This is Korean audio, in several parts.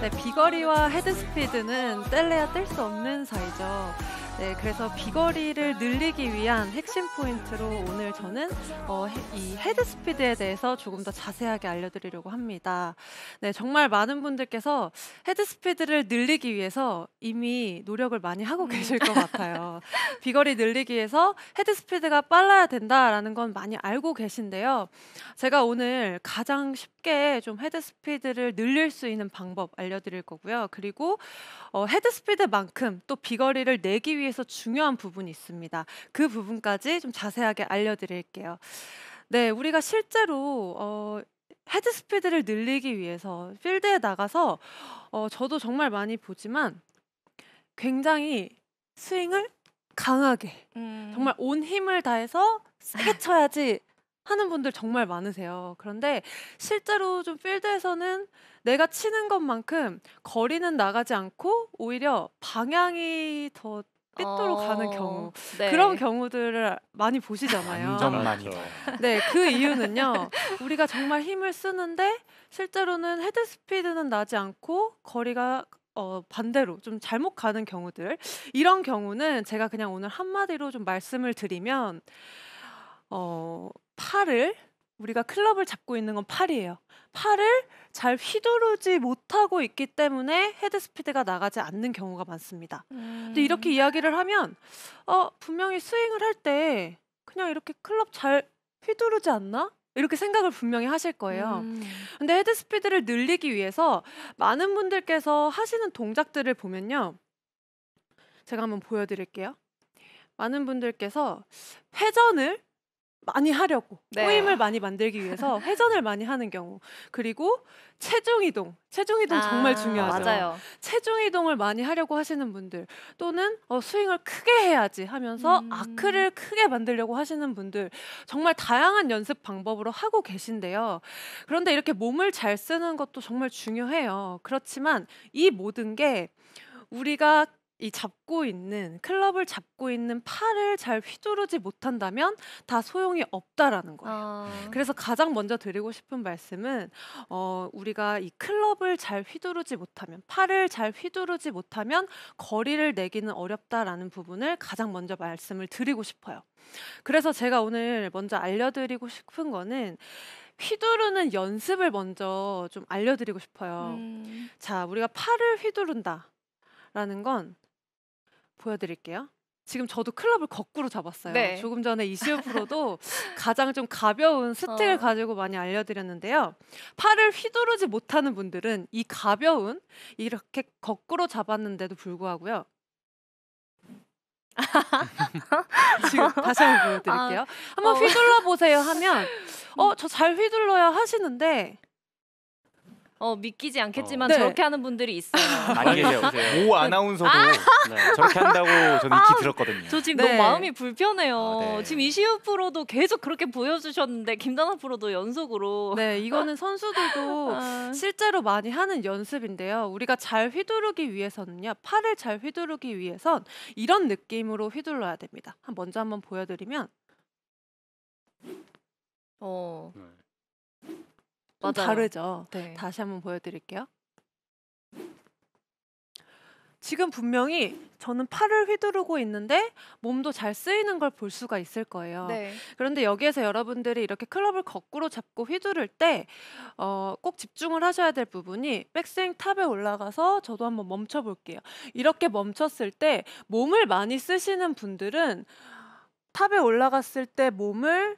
네, 비거리와 헤드스피드는 뗄래야 뗄 수 없는 사이죠. 네, 그래서 비거리를 늘리기 위한 핵심 포인트로 오늘 저는 이 헤드스피드에 대해서 조금 더 자세하게 알려드리려고 합니다. 네, 정말 많은 분들께서 헤드스피드를 늘리기 위해서 이미 노력을 많이 하고 계실 것 같아요. 비거리 늘리기 위해서 헤드스피드가 빨라야 된다라는 건 많이 알고 계신데요. 제가 오늘 가장 쉽게 좀 헤드스피드를 늘릴 수 있는 방법 알려드릴 거고요. 그리고 헤드스피드만큼 또 비거리를 내기 위해서 중요한 부분이 있습니다. 그 부분까지 좀 자세하게 알려드릴게요. 네, 우리가 실제로 헤드스피드를 늘리기 위해서 필드에 나가서 저도 정말 많이 보지만 굉장히 스윙을 강하게 정말 온 힘을 다해서 세게 쳐야지 하는 분들 정말 많으세요. 그런데 실제로 좀 필드에서는 내가 치는 것만큼 거리는 나가지 않고 오히려 방향이 더 삐뚤어 가는 경우, 네. 그런 경우들을 많이 보시잖아요. 완전 많이 맞죠. 봐요. 네, 그 이유는요. 우리가 정말 힘을 쓰는데 실제로는 헤드 스피드는 나지 않고 거리가 반대로 좀 잘못 가는 경우들. 이런 경우는 제가 그냥 오늘 한마디로 좀 말씀을 드리면 팔을 우리가 클럽을 잡고 있는 건 팔이에요. 팔을 잘 휘두르지 못하고 있기 때문에 헤드 스피드가 나가지 않는 경우가 많습니다. 근데 이렇게 이야기를 하면 분명히 스윙을 할 때 그냥 이렇게 클럽 잘 휘두르지 않나? 이렇게 생각을 분명히 하실 거예요. 근데 헤드 스피드를 늘리기 위해서 많은 분들께서 하시는 동작들을 보면요. 제가 한번 보여드릴게요. 많은 분들께서 회전을 많이 하려고 네. 꼬임을 많이 만들기 위해서 회전을 많이 하는 경우, 그리고 체중 이동 정말 중요하죠. 맞아요. 체중 이동을 많이 하려고 하시는 분들, 또는 스윙을 크게 해야지 하면서 아크를 크게 만들려고 하시는 분들, 정말 다양한 연습 방법으로 하고 계신데요. 그런데 이렇게 몸을 잘 쓰는 것도 정말 중요해요. 그렇지만 이 모든 게 우리가 이 클럽을 잡고 있는 팔을 잘 휘두르지 못한다면 다 소용이 없다라는 거예요. 그래서 가장 먼저 드리고 싶은 말씀은 우리가 이 클럽을 잘 휘두르지 못하면, 팔을 잘 휘두르지 못하면 거리를 내기는 어렵다라는 부분을 가장 먼저 말씀을 드리고 싶어요. 그래서 제가 오늘 먼저 알려드리고 싶은 거는 휘두르는 연습을 먼저 좀 알려드리고 싶어요. 자, 우리가 팔을 휘두른다라는 건 보여드릴게요. 지금 저도 클럽을 거꾸로 잡았어요. 네. 조금 전에 이시우 프로도 가장 좀 가벼운 스틱을 가지고 많이 알려드렸는데요. 팔을 휘두르지 못하는 분들은 이 가벼운 이렇게 거꾸로 잡았는데도 불구하고요. 지금 다시 한번 보여드릴게요. 한번 휘둘러 보세요 하면 저 잘 휘둘러야 하시는데 믿기지 않겠지만 네. 저렇게 하는 분들이 있어요. 많이 계세요. 오 아나운서도 네. 저렇게 한다고 저는 익히 들었거든요. 저 지금 네. 너무 마음이 불편해요. 네. 지금 이시우 프로도 계속 그렇게 보여주셨는데 김다나 프로도 연속으로. 네, 이거는 선수들도 실제로 많이 하는 연습인데요. 우리가 잘 휘두르기 위해서는요, 팔을 잘 휘두르기 위해선 이런 느낌으로 휘둘러야 됩니다. 먼저 한번 보여드리면 어. 좀 맞아요. 다르죠. 네. 다시 한번 보여드릴게요. 지금 분명히 저는 팔을 휘두르고 있는데 몸도 잘 쓰이는 걸 볼 수가 있을 거예요. 네. 그런데 여기에서 여러분들이 이렇게 클럽을 거꾸로 잡고 휘두를 때 꼭 집중을 하셔야 될 부분이, 백스윙 탑에 올라가서 저도 한번 멈춰 볼게요. 이렇게 멈췄을 때 몸을 많이 쓰시는 분들은 탑에 올라갔을 때 몸을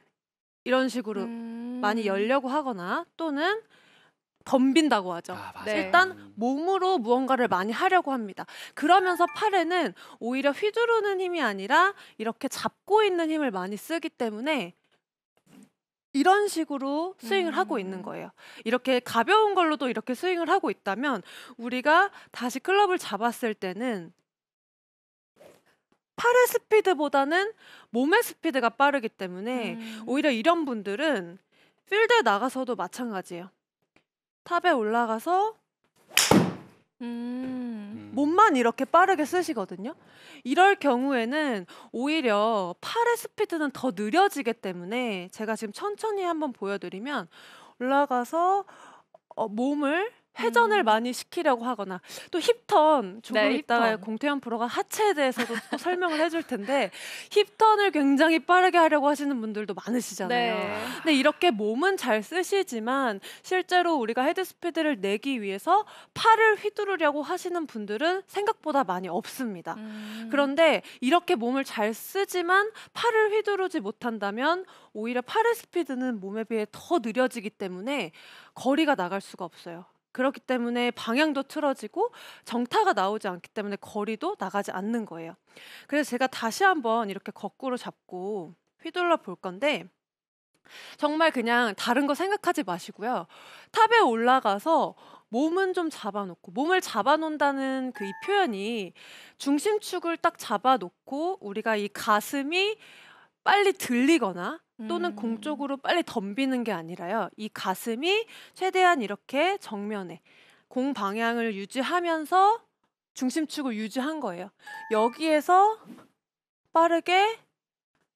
이런 식으로 많이 열려고 하거나 또는 덤빈다고 하죠. 맞아요. 네. 일단 몸으로 무언가를 많이 하려고 합니다. 그러면서 팔에는 오히려 휘두르는 힘이 아니라 이렇게 잡고 있는 힘을 많이 쓰기 때문에 이런 식으로 스윙을 하고 있는 거예요. 이렇게 가벼운 걸로도 이렇게 스윙을 하고 있다면 우리가 다시 클럽을 잡았을 때는 팔의 스피드보다는 몸의 스피드가 빠르기 때문에 오히려 이런 분들은 필드에 나가서도 마찬가지예요. 탑에 올라가서 몸만 이렇게 빠르게 쓰시거든요. 이럴 경우에는 오히려 팔의 스피드는 더 느려지기 때문에 제가 지금 천천히 한번 보여드리면 올라가서 몸을 회전을 많이 시키려고 하거나 또 힙턴 조금 네, 이따가 힙턴. 공태현 프로가 하체에 대해서도 또 설명을 해줄 텐데 힙턴을 굉장히 빠르게 하려고 하시는 분들도 많으시잖아요. 네. 근데 이렇게 몸은 잘 쓰시지만 실제로 우리가 헤드스피드를 내기 위해서 팔을 휘두르려고 하시는 분들은 생각보다 많이 없습니다. 그런데 이렇게 몸을 잘 쓰지만 팔을 휘두르지 못한다면 오히려 팔의 스피드는 몸에 비해 더 느려지기 때문에 거리가 나갈 수가 없어요. 그렇기 때문에 방향도 틀어지고 정타가 나오지 않기 때문에 거리도 나가지 않는 거예요. 그래서 제가 다시 한번 이렇게 거꾸로 잡고 휘둘러 볼 건데 정말 그냥 다른 거 생각하지 마시고요. 탑에 올라가서 몸은 좀 잡아놓고 몸을 잡아놓는다는 그 이 표현이 중심축을 딱 잡아놓고 우리가 이 가슴이 빨리 들리거나 또는 공 쪽으로 빨리 덤비는 게 아니라요. 이 가슴이 최대한 이렇게 정면에 공 방향을 유지하면서 중심축을 유지한 거예요. 여기에서 빠르게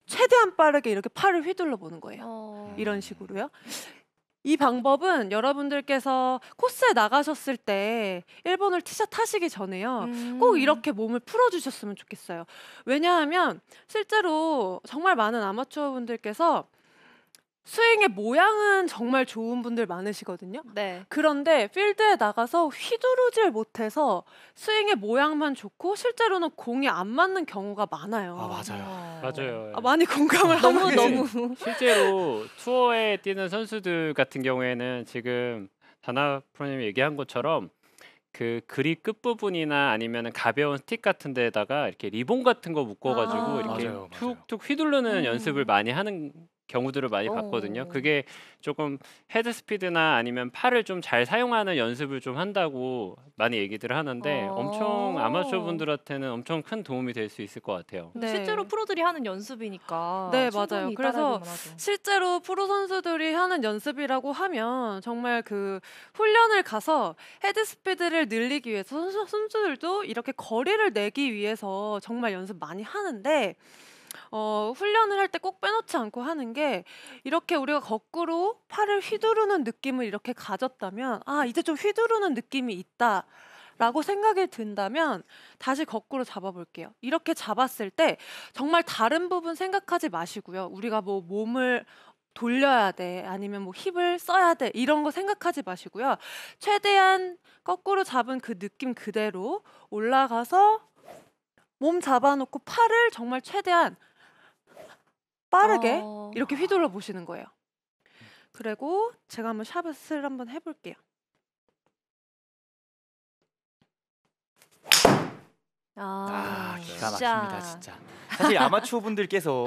최대한 빠르게 이렇게 팔을 휘둘러 보는 거예요. 이런 식으로요. 이 방법은 여러분들께서 코스에 나가셨을 때 일본을 티샷 하시기 전에요. 꼭 이렇게 몸을 풀어주셨으면 좋겠어요. 왜냐하면 실제로 정말 많은 아마추어 분들께서 스윙의 모양은 정말 좋은 분들 많으시거든요. 네. 그런데 필드에 나가서 휘두르질 못해서 스윙의 모양만 좋고 실제로는 공이 안 맞는 경우가 많아요. 아 맞아요. 맞아요. 많이 공감을 너무 하고 너무 실제로 투어에 뛰는 선수들 같은 경우에는 지금 다나 프로님이 얘기한 것처럼 그 그립 끝부분이나 아니면 가벼운 스틱 같은 데다가 이렇게 리본 같은 거 묶어가지고 아. 이렇게 맞아요, 맞아요. 툭툭 휘두르는 음. 연습을 많이 하는 경우들을 많이 봤거든요. 그게 조금 헤드 스피드나 아니면 팔을 좀 잘 사용하는 연습을 좀 한다고 많이 얘기들 하는데 엄청 아마추어 분들한테는 엄청 큰 도움이 될 수 있을 것 같아요. 네. 실제로 프로들이 하는 연습이니까. 네, 충분히 맞아요. 그래서 따라해볼 만하죠. 실제로 프로 선수들이 하는 연습이라고 하면 정말 그 훈련을 가서 헤드 스피드를 늘리기 위해서 선수들도 이렇게 거리를 내기 위해서 정말 연습 많이 하는데 훈련을 할 때 꼭 빼놓지 않고 하는 게 이렇게 우리가 거꾸로 팔을 휘두르는 느낌을 이렇게 가졌다면 아 이제 좀 휘두르는 느낌이 있다 라고 생각이 든다면 다시 거꾸로 잡아볼게요. 이렇게 잡았을 때 정말 다른 부분 생각하지 마시고요. 우리가 뭐 몸을 돌려야 돼 아니면 뭐 힙을 써야 돼 이런 거 생각하지 마시고요. 최대한 거꾸로 잡은 그 느낌 그대로 올라가서 몸 잡아놓고 팔을 정말 최대한 빠르게 이렇게 휘둘러 보시는 거예요. 그리고 제가 한번 샷을 한번 해볼게요. 기가 막힙니다 진짜. 사실 아마추어 분들께서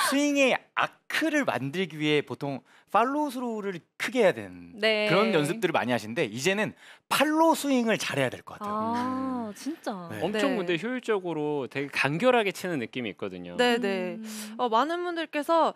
스윙의 아크를 만들기 위해 보통 팔로우 스루를 크게 해야 되는 네. 그런 연습들을 많이 하시는데 이제는 팔로 스윙을 잘해야 될 것 같아요. 아, 진짜. 네. 엄청 네. 근데 효율적으로 되게 간결하게 치는 느낌이 있거든요. 네네. 많은 분들께서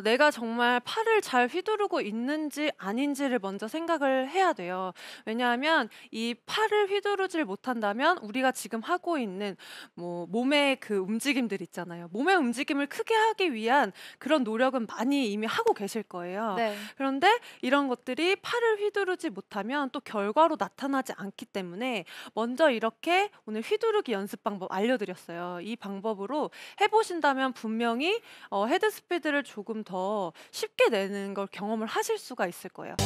내가 정말 팔을 잘 휘두르고 있는지 아닌지를 먼저 생각을 해야 돼요. 왜냐하면 이 팔을 휘두르질 못한다면 우리가 지금 하고 있는 뭐 몸의 그 움직임들 있잖아요. 몸의 움직임을 크게 하기 위한 그런 노력은 많이 이미 하고 계실 거예요. 네. 그런데 이런 것들이 팔을 휘두르지 못하면 또 결과로 나타나지 않기 때문에 먼저 이렇게 오늘 휘두르기 연습 방법 알려드렸어요. 이 방법으로 해보신다면 분명히 헤드 스피드를 조금 더 쉽게 내는 걸 경험을 하실 수가 있을 거예요.